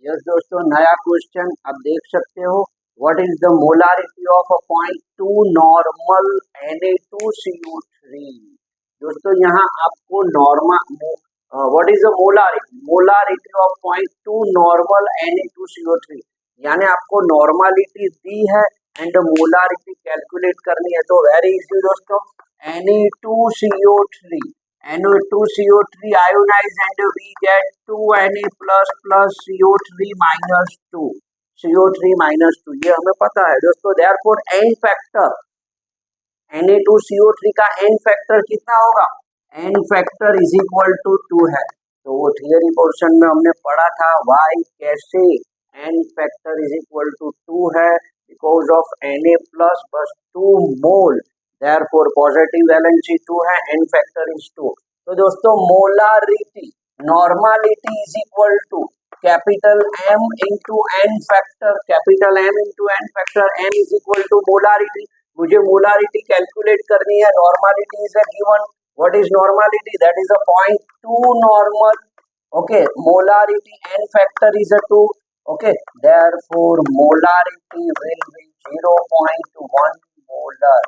Yes दोस्तों, नया question आप देख सकते हो। What is the molarity of a 0.2 normal Na2CO3। दोस्तों यहाँ आपको what is the molarity of 0.2 normal Na2CO3, यानी आपको नॉर्मलिटी दी है एंड मोलारिटी कैलकुलेट करनी है। तो वेरी इजी दोस्तों, Na2CO3 ionize and we get 2Na plus plus CO3 minus 2 CO3 minus 2, ये हमें पता है दोस्तों। therefore n फैक्टर Na2CO3 का n फैक्टर कितना होगा, n factor is equal to 2 है। तो वो थियरी पोर्शन में हमने पढ़ा था वाई कैसे n factor is equal to 2 है, बिकॉज ऑफ Na प्लस बस 2 मोल, therefore पॉजिटिव वैलेंसी 2 है, n फैक्टर इज 2। तो दोस्तों molarity normality is equal to capital M into n factor, capital M into n factor, n is equal to molarity. मुझे molarity calculate करनी है, normality is a given. What is normality, that is a 0.2 normal. Okay, molarity n factor is a 2। Okay, therefore molarity will be 0.1 molar.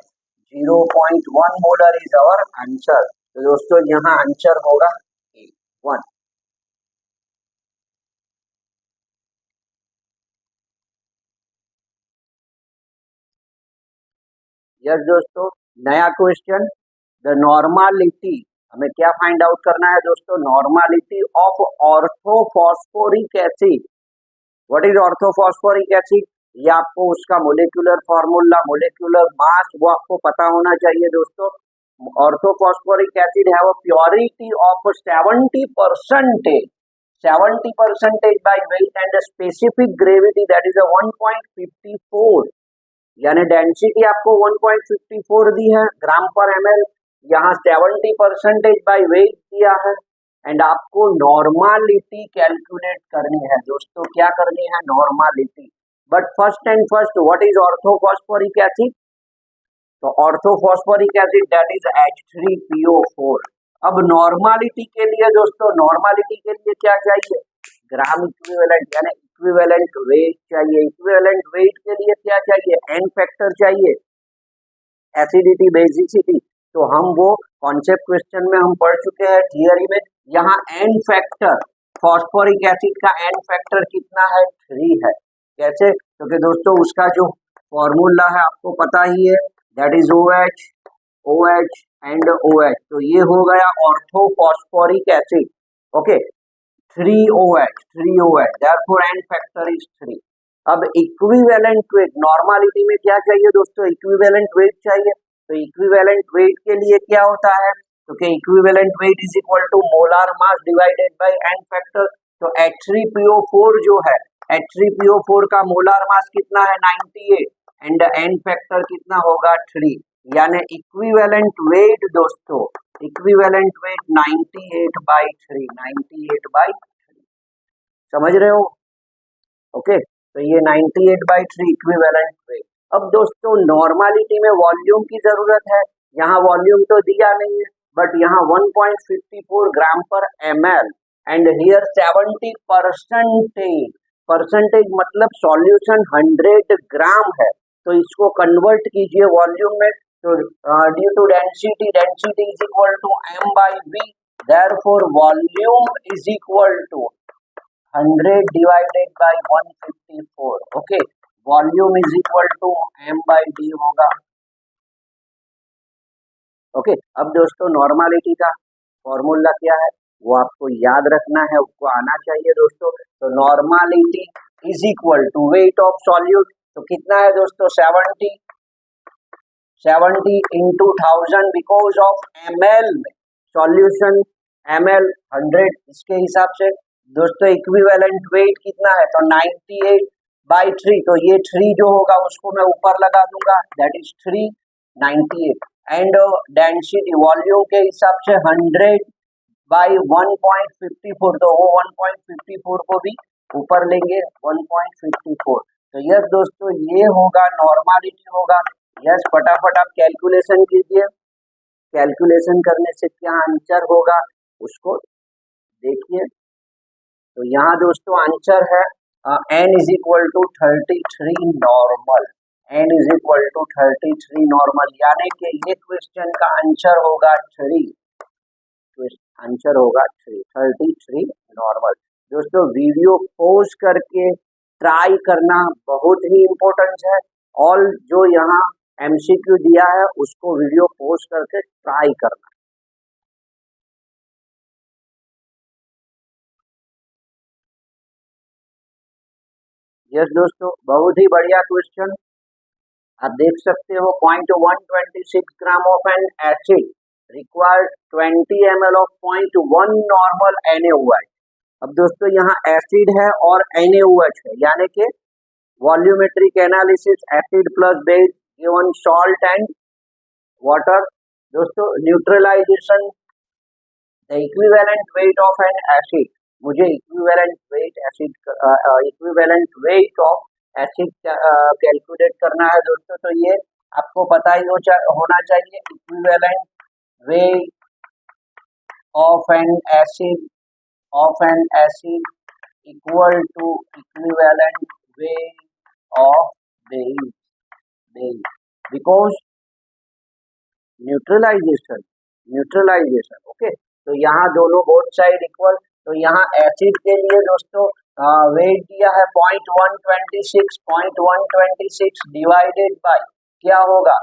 0.1 molar is our answer. तो दोस्तों यहाँ answer होगा 1। Yes दोस्तों, नया question, the normality, हमें क्या find out करना है दोस्तों, normality of orthophosphoric acid. What is orthophosphoric acid, ये आपको उसका मोलिकुलर फॉर्मूला, मोलिकुलर मास वो आपको पता होना चाहिए दोस्तों। Orthophosphoric acid have a purity of 70% by weight and specific gravity that is 1.54, यानी डेंसिटी आपको 1.54 दी है ग्राम पर ml, यहाँ 70% बाय वेट दिया है एंड आपको नॉर्मलिटी कैलकुलेट करनी है दोस्तों। क्या करनी है, normality. But first what is orthophosphoric acid, तो orthophosphoric acid that is H3PO4। अब नॉर्मलिटी के लिए दोस्तों, नॉर्मलिटी के लिए क्या चाहिए, ग्राम इक्विवेलेंट, यानी इक्विवेलेंट वेट चाहिए। इक्विवेलेंट वेट के लिए क्या चाहिए, n फैक्टर चाहिए, एसिडिटी बेसिसिटी। तो हम वो कॉन्सेप्ट क्वेश्चन में हम पढ़ चुके हैं थियरी में। यहाँ n फैक्टर, फॉस्फोरिक एसिड का n फैक्टर कितना है, 3 है। कैसे, क्योंकि दोस्तों उसका जो फॉर्मूला है आपको पता ही है, that is OH and OH। तो ये हो गया orthophosphoric acid. Okay, 3OH, therefore n factor is 3। अब इक्विवेलेंट वेट, नॉर्मलिटी में क्या चाहिए दोस्तों, इक्विवेलेंट वेट चाहिए। तो इक्विवेलेंट वेट के लिए क्या होता है, तो कि equivalent weight is equal to molar mass divided by n factor. तो H3PO4 जो है, H3PO4 का मोलार मास कितना है, 98 एंड n फैक्टर कितना होगा, 3, यानी इक्विवेलेंट वेट दोस्तों, इक्विवेलेंट वेट 98/3, 98/3, समझ रहे हो। ओके, तो ये 98/3 इक्विवेलेंट वेट। अब दोस्तों नॉर्मलिटी में वॉल्यूम की जरूरत है, यहाँ वॉल्यूम तो दिया नहीं है, बट यहाँ 1.54 ग्राम पर ml एंड हियर 70%, परसेंटेज मतलब सॉल्यूशन 100 ग्राम है, तो इसको कन्वर्ट कीजिए वॉल्यूम में। तो due to density is equal to m/v, therefore volume is equal to 100 divided by 154। Okay, volume is equal to m/d होगा। ओके, अब दोस्तों नॉर्मलिटी का फॉर्मूला क्या है वो आपको याद रखना है, उसको आना चाहिए दोस्तों। तो normality is equal to weight of solute, तो कितना है दोस्तों, 70 इंटू 1000, बिकॉज ऑफ ml में सॉल्यूशन ml 100, इसके हिसाब से दोस्तों इक्विवेलेंट वेट कितना है, तो 98/3। तो ये 3 जो होगा उसको मैं ऊपर लगा दूंगा, that is 398 and density volume के हिसाब से 100/1.54, तो वो 1.54 को भी ऊपर लेंगे 1.54। तो यस दोस्तों ये होगा नॉर्मलिटी होगा। यस, फटाफट आप कैलकुलेशन कीजिए, कैलकुलेशन करने से क्या आंसर होगा उसको देखिए। तो यहाँ दोस्तों आंसर है n is equal to 33 normal, n is equal to 33 normal, यानी कि ये क्वेश्चन का आंसर होगा 3, आंसर होगा 33 नॉर्मल। दोस्तों वीडियो पॉज करके ट्राई करना बहुत ही इम्पोर्टेंट है, और जो यहाँ एमसीक्यू दिया है उसको वीडियो पॉज करके ट्राई करना। यस दोस्तों, बहुत ही बढ़िया क्वेश्चन। आप देख सकते हो 0.126 gram of an acid required 20 ml of 0.1 normal NaOH। अब दोस्तों यहाँ एसिड है और NaOH है, यानी कि volumetric analysis acid plus base given salt and water. दोस्तों neutralization the equivalent weight of an acid, मुझे equivalent weight of acid calculate करना है दोस्तों। तो ये आपको पता ही होना चाहिए, equivalent weight of an acid equal to equivalent weight of base, because neutralisation, okay. तो यहाँ दोनों बोथ साइड इक्वल, तो यहाँ एसिड के लिए दोस्तों वेट दिया है 0.126 डिवाइडेड बाय क्या होगा,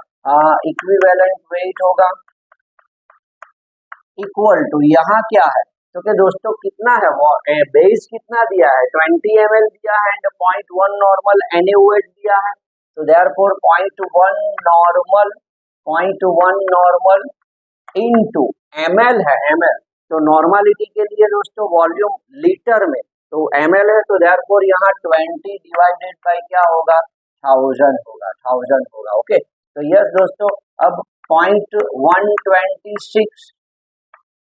इक्विवेलेंट वेट होगा, इक्वल टू यहाँ क्या है, तो क्या दोस्तों कितना है, बेस कितना दिया है 20 ml दिया है एंड 0.1 नॉर्मल NaOH दिया है। तो देयरफॉर 0.1 नॉर्मल इनटू ml है, ml तो नॉर्मलिटी के लिए दोस्तों वॉल्यूम लीटर में, तो ml है, तो देयरफॉर यहाँ 20 डिवाइडेड बाय क्या होगा, 1000 होगा, ओके। तो यस दोस्तों, अब 0.126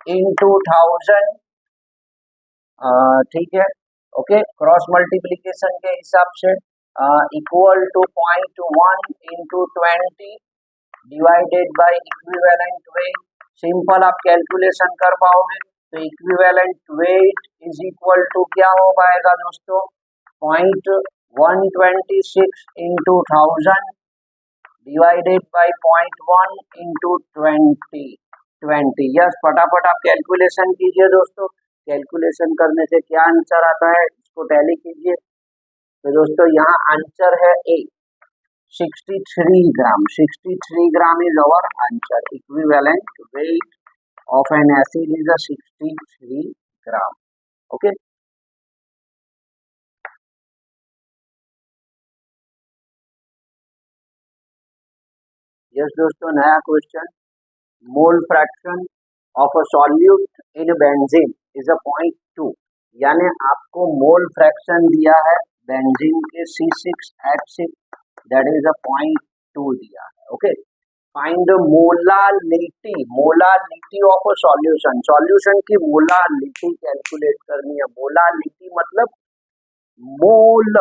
इंटू 1000, ठीक है, ओके, क्रॉस मल्टीप्लीकेशन के हिसाब से equal to 0.1 into 20 divided by equivalent weight. Simple आप कैलकुलेशन कर पाओगे, तो equivalent weight is equal to क्या हो पाएगा दोस्तों, 0.126 into 1000 divided by 0.1 into 20। Yes, फटाफट आप कैलकुलेशन कीजिए दोस्तों, कैलकुलेशन करने से क्या आंसर आता है इसको टैली कीजिए। तो दोस्तों यहाँ आंसर है ए, 63 ग्राम, 63 gram is our answer. Equivalent weight of an acid is 63 gram, okay. Yes दोस्तों, नया question, mole fraction of a solute in benzene is 0.2, यानी आपको मोल फ्रैक्शन दिया है बेंजीन के C6H6, दैट इज 0.2 दिया है, okay. Find molality of a solution, solution की मोलालिटी कैलकुलेट करनी है। मोलालिटी मतलब मोल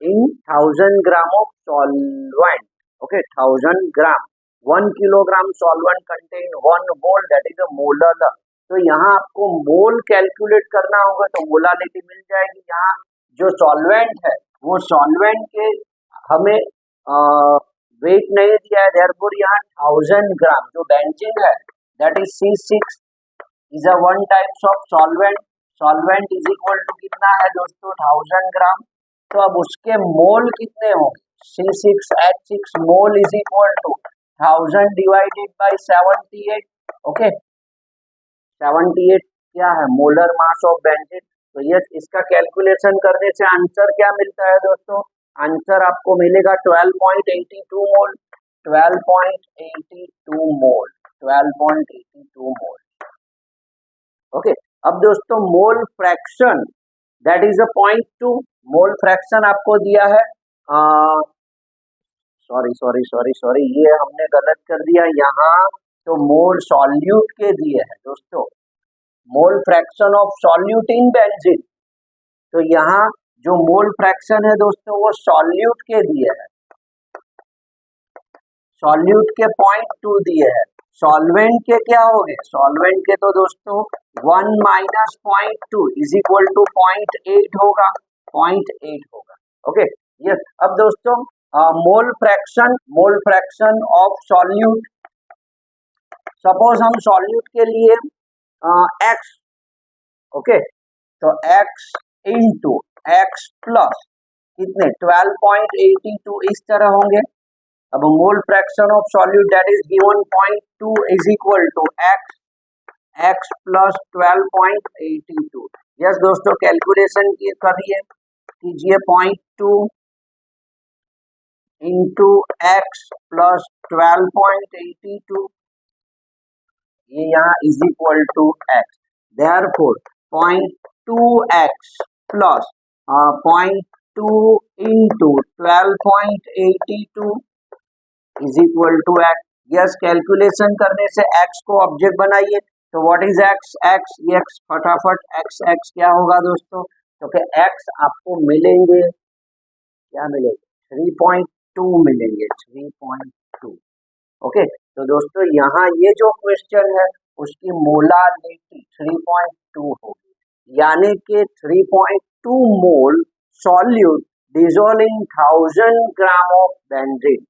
इन 1000 gram of solvent, okay, 1000 gram, 1 kilogram solvent contain 1 mole, that is a molar. तो यहाँ आपको मोल कैलकुलेट करना होगा, तो मोलालिटी मिल जाएगी। यहाँ जो सॉल्वेंट है वो सॉल्वेंट के हमें वेट नहीं दिया है, देयरफॉर यहाँ 1000 ग्राम जो बेंजीन है that is C6 is a one types of solvent, solvent is equal to कितना है दोस्तों, 1000 ग्राम। तो अब उसके मोल कितने होंगे, C6H6 mole is equal to 1000 divided by 78, okay. 78 क्या है, मोलर मास ऑफ बेंजीन। तो ये इसका कैलकुलेशन करने से आंसर क्या मिलता है दोस्तों, आंसर आपको मिलेगा 12.82 मोल, 12.82 मोल, 12.82 मोल, ओके। अब दोस्तों mole fraction that is 0.2, mole fraction आपको दिया है, सॉरी ये हमने गलत कर दिया यहाँ, तो मोल सॉल्यूट के दिए हैं दोस्तों, mole fraction of solute in benzene. तो यहाँ जो मोल फ्रैक्शन है दोस्तों वो सॉल्यूट के दिए हैं, सॉल्यूट के 0.2 दिए हैं। सॉल्वेंट के क्या हो गए, सॉल्वेंट के तो दोस्तों 1 माइनस 0.2 इज इक्वल टू 0.8 होगा, 0.8 होगा। Okay yes. अब दोस्तों mole fraction of solute, suppose हम सॉल्यूट के लिए x, ओके तो x इंटू x प्लस कितने 12.82 इस तरह होंगे। अब mole fraction of solute that is given 0.2 is equal to x plus 12.82। Yes दोस्तों कैलकुलेशन करिए, कीजिए 0.2 इंटू x प्लस 12.82, ये यहाँ is equal to x, therefore 0.2x plus 0.2 into 12.82 is equal to x। Yes calculation करने से x को object बनाइए, तो व्हाट इज x, x फटाफट x क्या होगा दोस्तों, तो कि x आपको मिलेंगे, क्या मिलेंगे 3.2 मिलेंगे, 3.2। ओके तो दोस्तों यहाँ ये जो क्वेश्चन है उसकी मोलारिटी 3.2 होगी, यानी कि 3.2 मोल solute dissolved in 1000 gram of benzene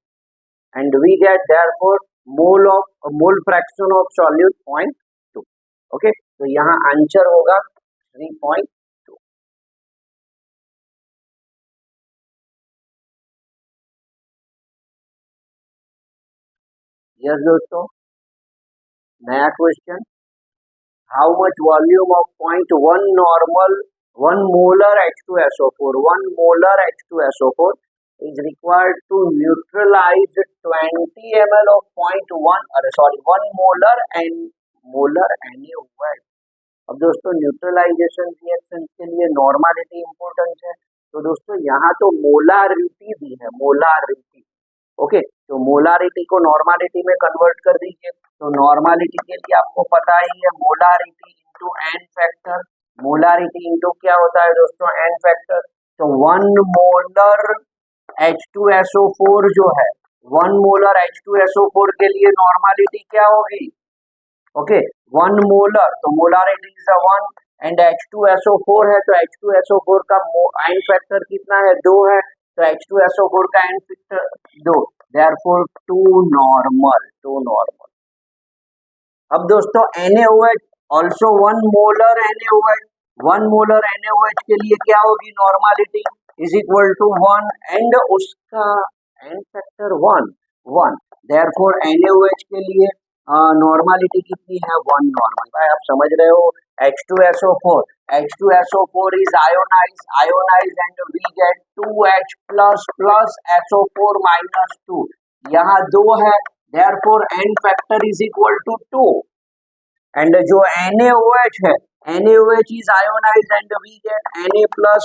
and we get therefore mole fraction of solute 0.2। Okay तो यहाँ आंसर होगा 3.2। यस दोस्तों नया question, how much volume of 0.1 normal 1 molar H2SO4 1 molar H2SO4 is required to neutralize 20 ml of 1 molar and molar NaOH। अब दोस्तों neutralisation reaction के लिए normality important है, तो दोस्तों यहाँ तो मोलारिटी दी है, मोलारिटी। ओके तो मोलारिटी को नॉर्मालिटी में कन्वर्ट कर दीजिए, तो नॉर्मालिटी के लिए आपको पता ही है molarity into n factor, molarity into क्या होता है दोस्तों एन फैक्टर, तो 1 मोलर H2SO4 जो है 1 मोलर H2SO4 के लिए नॉर्मालिटी क्या होगी, ओके 1 मोलर, तो मोलारिटी इज 1 एंड H2SO4 है तो H2SO4 का एन फैक्टर कितना है 2 है, तो H2SO4 का एन फैक्टर 2, देयरफॉर 2 नॉर्मल। अब दोस्तों NaOH also 1 molar NaOH, 1 molar NaOH के लिए क्या होगी normality is equal to 1 and उसका एन फैक्टर 1, देयरफॉर NaOH के लिए नॉर्मालिटी कितनी है 1 नॉर्मल। भाई आप समझ रहे हो H2SO4 is ionized and we get 2H plus SO4 minus 2, यहाँ 2 है therefore n factor is equal to 2 and जो NaOH है NaOH is ionized and we get Na plus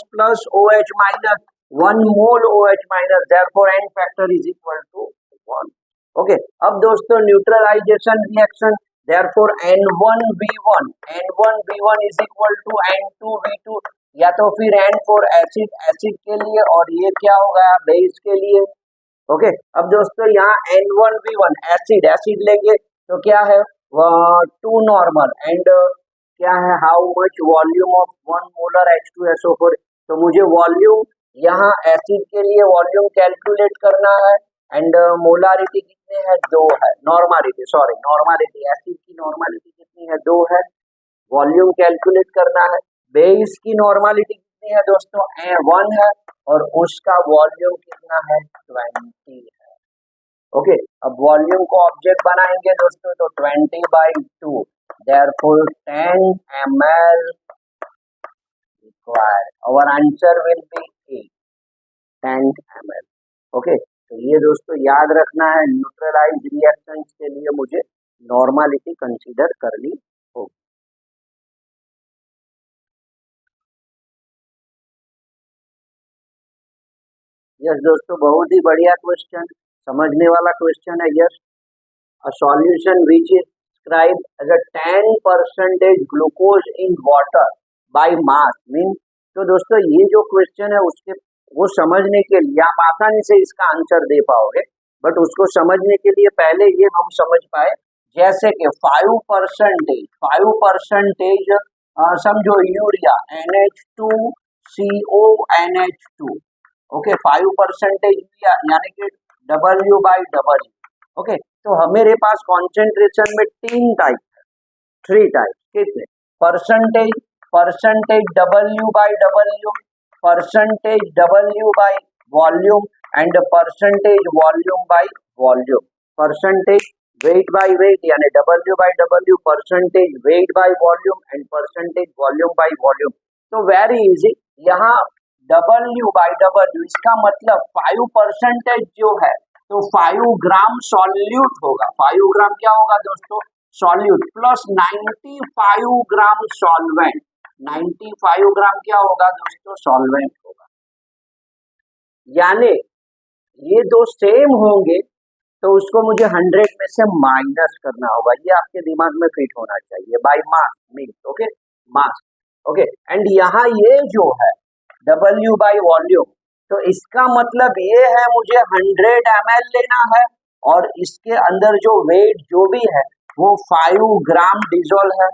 OH minus 1 mole OH minus, therefore n factor is equal to 1। Okay अब दोस्तों neutralisation reaction, therefore N1V1 is equal to N2V2, या तो फिर N for acid के लिए और ये क्या होगा बेस के लिए। ओके अब दोस्तों यहाँ N1V1 एसिड लेंगे तो क्या है 2 नॉर्मल एंड क्या है how much volume of 1 molar H2SO4, तो मुझे वॉल्यूम यहाँ एसिड के लिए वॉल्यूम कैलकुलेट करना है एंड मोलारिटी कितने है 2 है, नॉर्मालिटी एसिड की नॉर्मालिटी कितनी है 2 है, वॉल्यूम कैलकुलेट करना है, बेस की नॉर्मालिटी कितनी है दोस्तों 1 है और उसका वॉल्यूम कितना है 20 है। ओके अब वॉल्यूम को ऑब्जेक्ट बनाएंगे दोस्तों तो 20/2, therefore 10 ml required, our answer will be 10 ml। Okay तो ये दोस्तों याद रखना है न्यूट्रलाइज रिएक्शंस के लिए मुझे नॉर्मालिटी कंसीडर करनी होगी। यस दोस्तों बहुत ही बढ़िया क्वेश्चन, समझने वाला क्वेश्चन है। Yes a solution which is described as a 10% glucose in water by mass mean, तो दोस्तों ये जो क्वेश्चन है उसके वो समझने के लिए आप आसानी से इसका आंसर दे पाओगे, बट उसको समझने के लिए पहले ये हम समझ पाए जैसे कि 5% समझो यूरिया NH2 CONH2, ओके 5% यानी कि W बाई W, ओके। तो मेरे पास कॉन्सेंट्रेशन में 3 टाइप, कितने? Percentage W by W, percentage W by volume and percentage volume by volume. Percentage weight by wait यानी W by W, percentage weight by volume and percentage volume by volume. तो very easy, यहाँ W by W इसका मतलब 5% जो है तो 5 ग्राम solute होगा। 5 ग्राम क्या होगा दोस्तों? सॉल्यूट, प्लस 95 ग्राम सॉल्वेंट। 95 ग्राम क्या होगा दोस्तों? सॉल्वेंट होगा। यानी ये दो सेम होंगे तो उसको मुझे 100 में से माइनस करना होगा। ये आपके दिमाग में फिट होना चाहिए। By mass means, okay, mass, okay. And यहाँ ये जो है W बाई वॉल्यूम, तो इसका मतलब ये है मुझे 100 ml लेना है और इसके अंदर जो वेट जो भी है वो 5 ग्राम डिजोल है,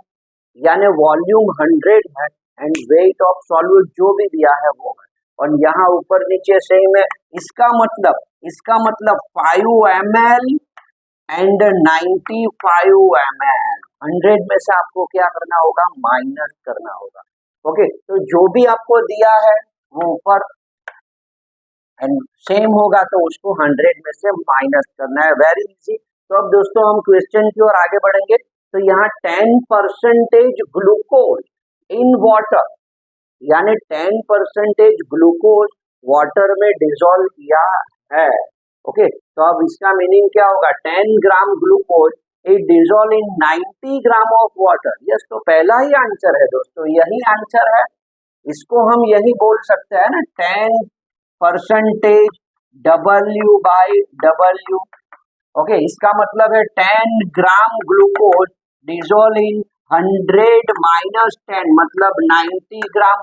यानी वॉल्यूम 100 है एंड वेट ऑफ सॉल्यूट जो भी दिया है वो है। और यहाँ ऊपर नीचे सेम है। इसका मतलब 5 ml एंड 95 ml, 100 में से आपको क्या करना होगा? माइनस करना होगा, ओके। तो जो भी आपको दिया है वो ऊपर एंड सेम होगा तो उसको 100 में से माइनस करना है। Very easy. तो अब दोस्तों हम क्वेश्चन की ओर आगे बढ़ेंगे। तो यहाँ 10% ग्लूकोज इन वाटर, यानी 10% ग्लूकोज वाटर में डिसॉल्व किया है, ओके। तो अब इसका मीनिंग क्या होगा? 10 gram glucose it dissolve in 90 gram of water. Yes, तो पहला ही आंसर है दोस्तों, यही आंसर है। इसको हम यही बोल सकते हैं ना, 10% W बाई W, ओके। इसका मतलब है 10 gram glucose dissolve in 100 minus 10 मतलब 90 ग्राम।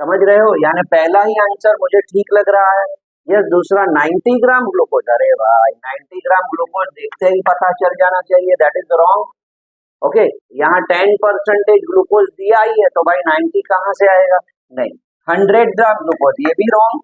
समझ रहे हो? यानी पहला ही आंसर मुझे ठीक लग रहा है। यस, दूसरा 90 ग्राम ग्लूकोज, अरे भाई 90 ग्राम ग्लूकोज देखते ही पता चल जाना चाहिए, दैट इज रॉन्ग, ओके। यहाँ 10% ग्लूकोज दिया ही है तो भाई 90 कहाँ से आएगा? नहीं। 100 ग्राम ग्लूकोज, ये भी रॉन्ग,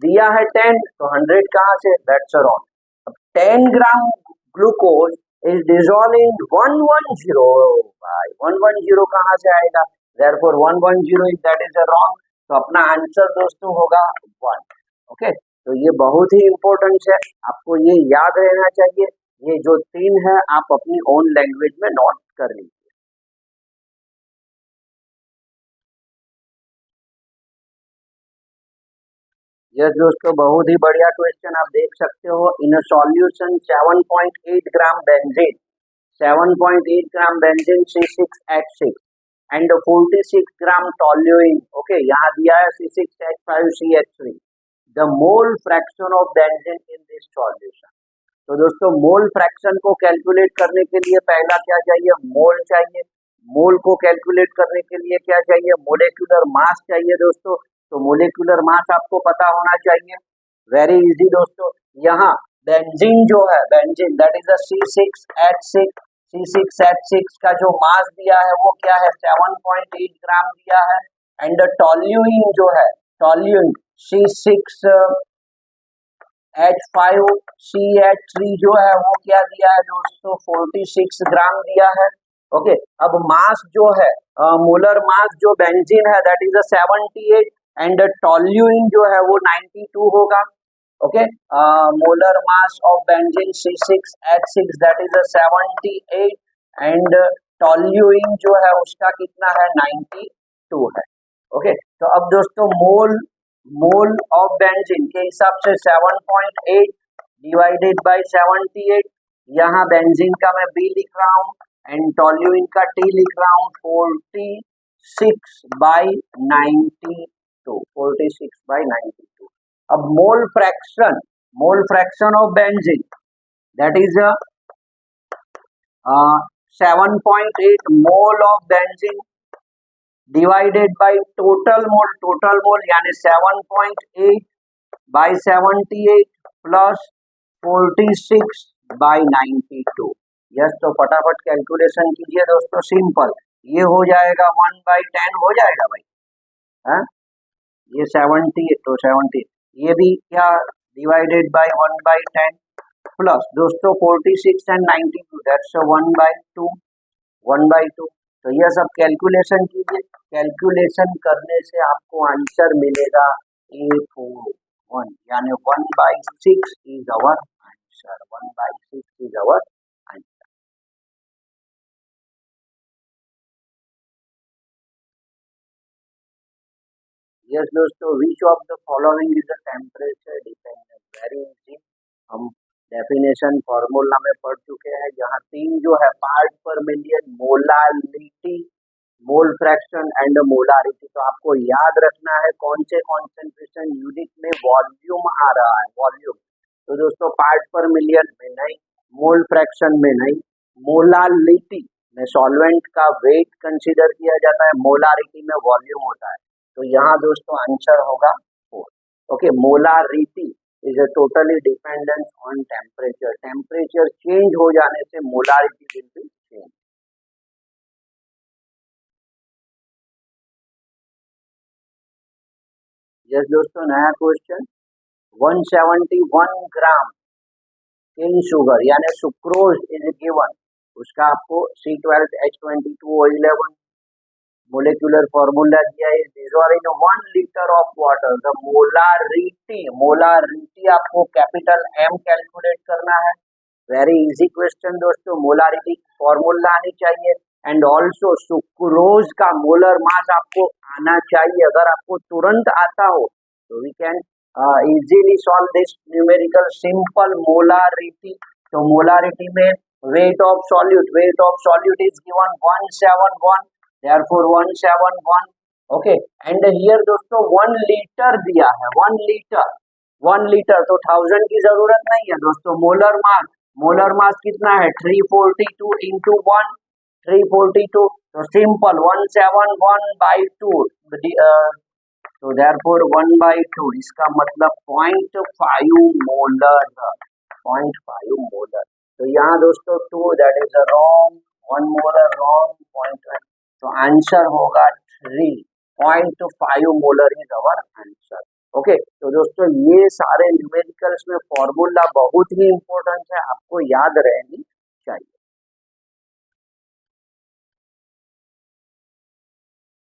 दिया है 10 तो 100 कहाँ से? That's wrong. अब 10 gram glucose is dissolve in 110, भाई 110 कहाँ से आएगा? Therefore 110 is that is a wrong। तो अपना आंसर दोस्तों होगा 1, ओके। तो ये बहुत ही इंपॉर्टेंट है, आपको ये याद रहना चाहिए। ये जो 3 है आप अपनी ओन लैंग्वेज में नोट कर लीजिए। यस दोस्तों, बहुत ही बढ़िया क्वेश्चन आप देख सकते हो। In a solution 7.8 gram benzene, 7.8 gram benzene C6H6 and 46 gram toluene, okay. यहाँ दिया है C6H5CH3, the mole fraction of benzene in this solution. तो दोस्तों मोल फ्रैक्शन को कैलकुलेट करने के लिए पहला क्या चाहिए? मोल चाहिए। मोल को कैलकुलेट करने के लिए क्या चाहिए? मोलेक्युलर मास चाहिए दोस्तों। तो मोलेक्युलर मास आपको पता होना चाहिए। वेरी इजी दोस्तों। यहाँ बेंजीन जो है, benzene that is the C6H6, C6H6 का जो मास दिया है वो क्या है? 7.8 ग्राम दिया है। एंड टोल्यूइन जो है, टोल्यूइन C6H5CH3 जो है वो क्या दिया है दोस्तों? 46 ग्राम दिया है, ओके। अब मास जो है, मोलर मास जो बेंजीन है दैट इज 78 एंड टोल्यूइन जो है वो 92 होगा, okay. Molar mass of benzene C6H6 that is 78 and toluene जो है उसका कितना है? 92 है, ओके। तो अब दोस्तों मोल ऑफ बेंजीन के हिसाब से 7.8 डिवाइडेड बाय 78, यहाँ बेंजीन का मैं B लिख रहा हूँ एंड टोल्यूइन का T लिख रहा हूँ, 46/92, 46/92। अब mole fraction of benzene that is 7.8 mole of benzene divided by total mole यानी 7.8/78 प्लस 46/92। यस, तो फटाफट कैलकुलेशन कीजिए दोस्तों, सिंपल। ये हो जाएगा 1/10 हो जाएगा भाई, है, ये 70 तो 70, ये भी क्या डिवाइडेड बाय 1/10 प्लस दोस्तों 46 एंड 92 दैट्स 1/2 1/2। तो ये सब कैलकुलेशन कीजिए, कैलकुलेशन करने से आपको आंसर मिलेगा A41 यानी 1/6 is our answer, 1/6 is our answer. Yes दोस्तों, which of the following is a temperature dependent, very easy. हम डेफिनेशन फॉर्मूला में पढ़ चुके हैं, यहाँ तीन जो है पार्ट पर million, molality, mole fraction and molarity. तो आपको याद रखना है कौन से कॉन्सेंट्रेशन यूनिट में वॉल्यूम आ रहा है, वॉल्यूम। तो दोस्तों पार्ट पर मिलियन में नहीं, मोल फ्रैक्शन में नहीं, मोलालिटी में सॉल्वेंट का वेट कंसीडर किया जाता है, मोलारिटी में वॉल्यूम होता है। तो यहाँ दोस्तों आंसर होगा 4। Okay, molarity is a totally dependent on temperature, temperature change हो जाने से molarity will B change. Yes दोस्तों, नया क्वेश्चन, 171 ग्राम केन शुगर यानी सुक्रोज इज गिवन, उसका आपको C12H22O11 मोलिकुलर फॉर्मूला दिया है, dissolve in 1 litre of water, the molarity, molarity आपको कैपिटल M कैलकुलेट करना है। वेरी इजी क्वेश्चन दोस्तों, मोलारिटी फॉर्मूला आनी चाहिए एंड ऑल्सो सुक्रोज का मोलर मास आपको आना चाहिए। अगर आपको तुरंत आता हो तो we can easily solve this numerical simple molarity. तो मोलारिटी में weight of solute is given 171, therefore 171। Okay, and here दोस्तों 1 लीटर दिया है, 1 लीटर तो 1000 की जरूरत नहीं है दोस्तों। मोलर मास कितना है, 342 इंटू 1, 342, तो सिंपल 171/2, तो देयरफॉर 1/2, इसका मतलब 0.5 मोलर, 0.5 मोलर। तो यहाँ दोस्तों 2 that is wrong, 1 molar wrong, 0.5, तो आंसर होगा 3.5 molar is our answer. Okay, तो दोस्तों ये सारे न्यूमेरिकल्स में फॉर्मूला बहुत ही इंपॉर्टेंट है, आपको याद रहेंगे।